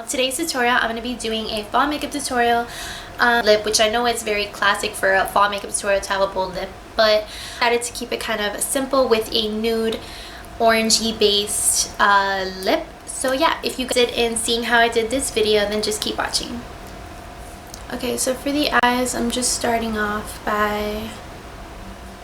today's tutorial I'm going to be doing a fall makeup tutorial lip, which I know is very classic for a fall makeup tutorial to have a bold lip, but I decided to keep it kind of simple with a nude orangey based lip. So yeah, if you guys did in seeing how I did this video, then just keep watching. Okay, so for the eyes, I'm just starting off by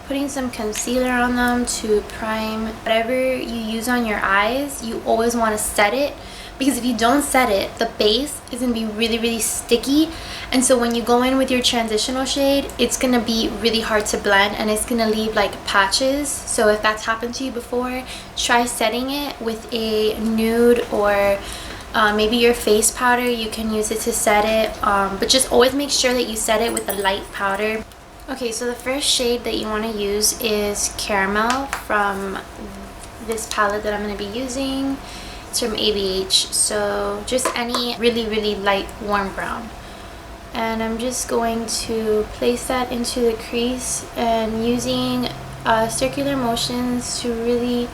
putting some concealer on them to prime. Whatever you use on your eyes, you always want to set it, because if you don't set it, the base is going to be really sticky, and so when you go in with your transitional shade, it's going to be really hard to blend and it's going to leave like patches. So if that's happened to you before, try setting it with a nude or maybe your face powder. You can use it to set it, but just always make sure that you set it with a light powder. Okay, so the first shade that you want to use is Caramel from this palette that I'm going to be using. It's from ABH, so just any really light warm brown. And I'm just going to place that into the crease and using circular motions to really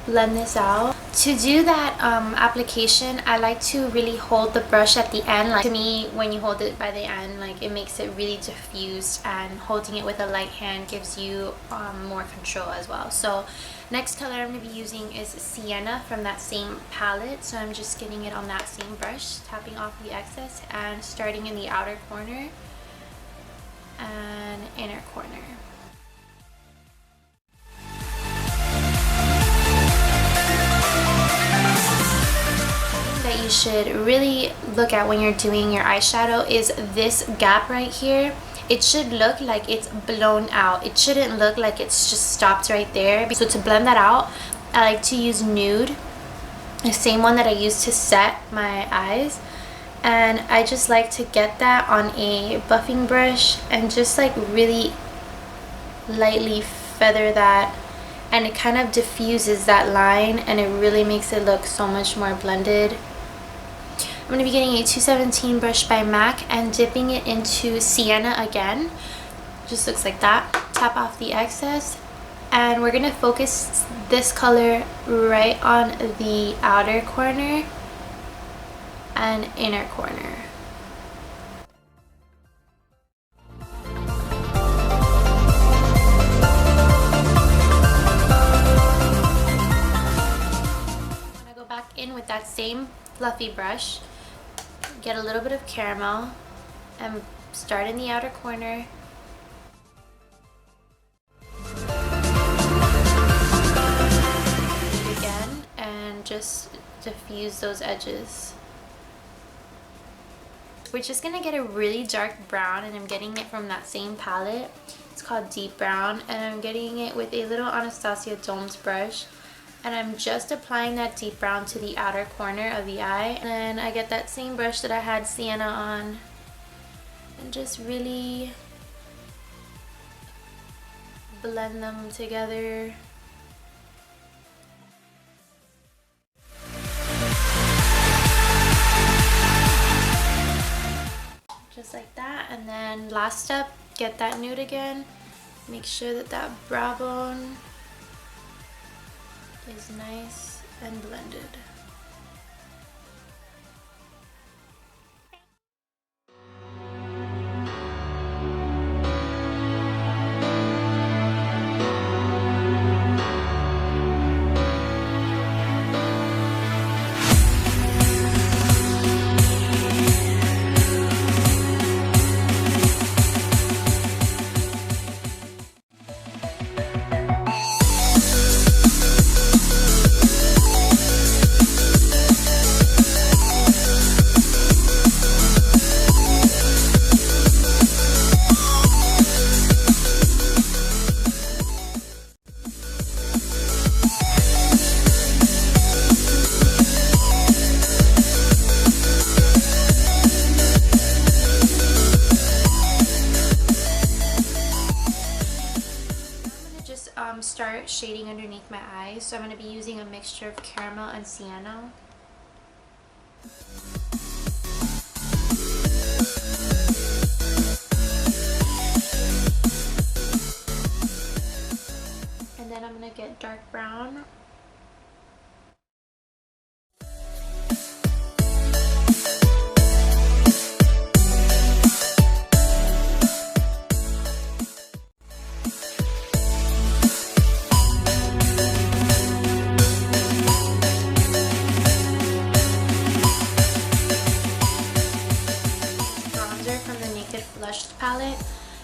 blend this out. To do that application, I like to really hold the brush at the end. Like, to me, when you hold it by the end, like, it makes it really diffused, and holding it with a light hand gives you more control as well. So next color I'm going to be using is Sienna from that same palette. So I'm just getting it on that same brush, tapping off the excess and starting in the outer corner and inner corner. That you should really look at when you're doing your eyeshadow is this gap right here. It should look like it's blown out. It shouldn't look like it's just stopped right there. So to blend that out, I like to use Nude, the same one that I use to set my eyes, and I just like to get that on a buffing brush and just like really lightly feather that, and it kind of diffuses that line and it really makes it look so much more blended. I'm going to be getting a 217 brush by MAC and dipping it into Sienna again. Just looks like that. Tap off the excess, and we're going to focus this color right on the outer corner and inner corner. I'm going to go back in with that same fluffy brush. Get a little bit of caramel and start in the outer corner. Again, and just diffuse those edges. We're just gonna get a really dark brown, and I'm getting it from that same palette. It's called Deep Brown, and I'm getting it with a little Anastasia Domes brush. And I'm just applying that deep brown to the outer corner of the eye. And then I get that same brush that I had Sienna on and just really blend them together. Just like that. And then last step, get that nude again. Make sure that that brow bone is nice and blended. Start shading underneath my eyes, so I'm going to be using a mixture of caramel and sienna. And then I'm going to get dark brown.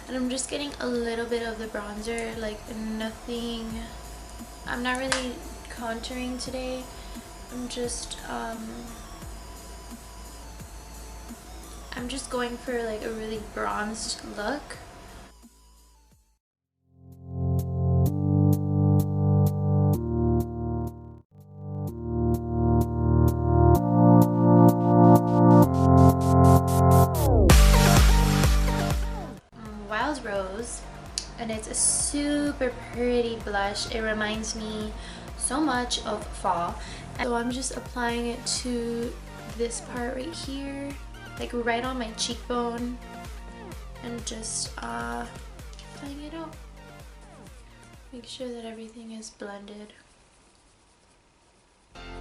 And I'm just getting a little bit of the bronzer, like nothing. I'm not really contouring today. I'm just going for like a really bronzed look. Wild Rose, and it's a super pretty blush. It reminds me so much of fall. And so I'm just applying it to this part right here, like right on my cheekbone, and just applying it out. Make sure that everything is blended. I'm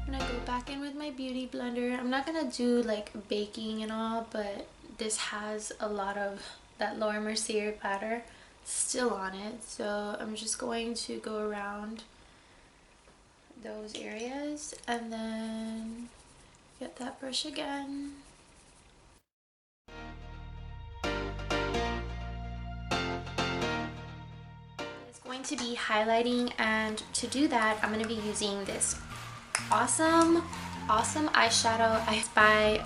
gonna go back in with my beauty blender. I'm not gonna do like baking and all, but this has a lot of that Laura Mercier powder still on it, so I'm just going to go around those areas and then get that brush again. It's going to be highlighting, and to do that I'm going to be using this awesome eyeshadow by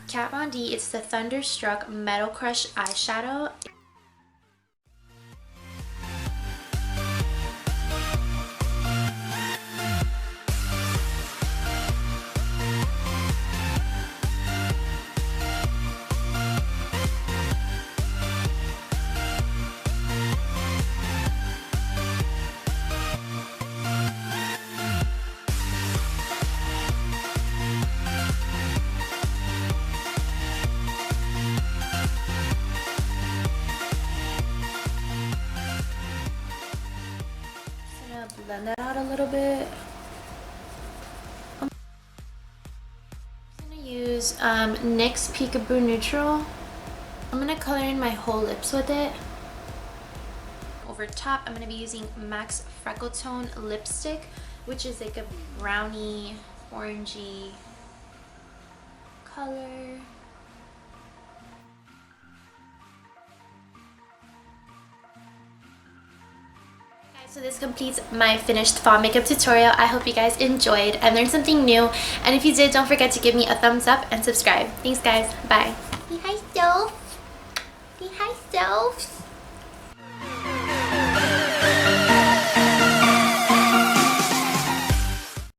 Kmp.beauty. It's the Thunderstruck Metal Crush eyeshadow. Blend that out a little bit. I'm gonna use NYX Peekaboo Neutral. I'm gonna color in my whole lips with it. Over top, I'm gonna be using MAC's Freckle Tone lipstick, which is like a brownie, orangey color. So this completes my finished fall makeup tutorial. I hope you guys enjoyed and learned something new. And if you did, don't forget to give me a thumbs up and subscribe. Thanks guys. Bye. Say hi, self. Say hi, self.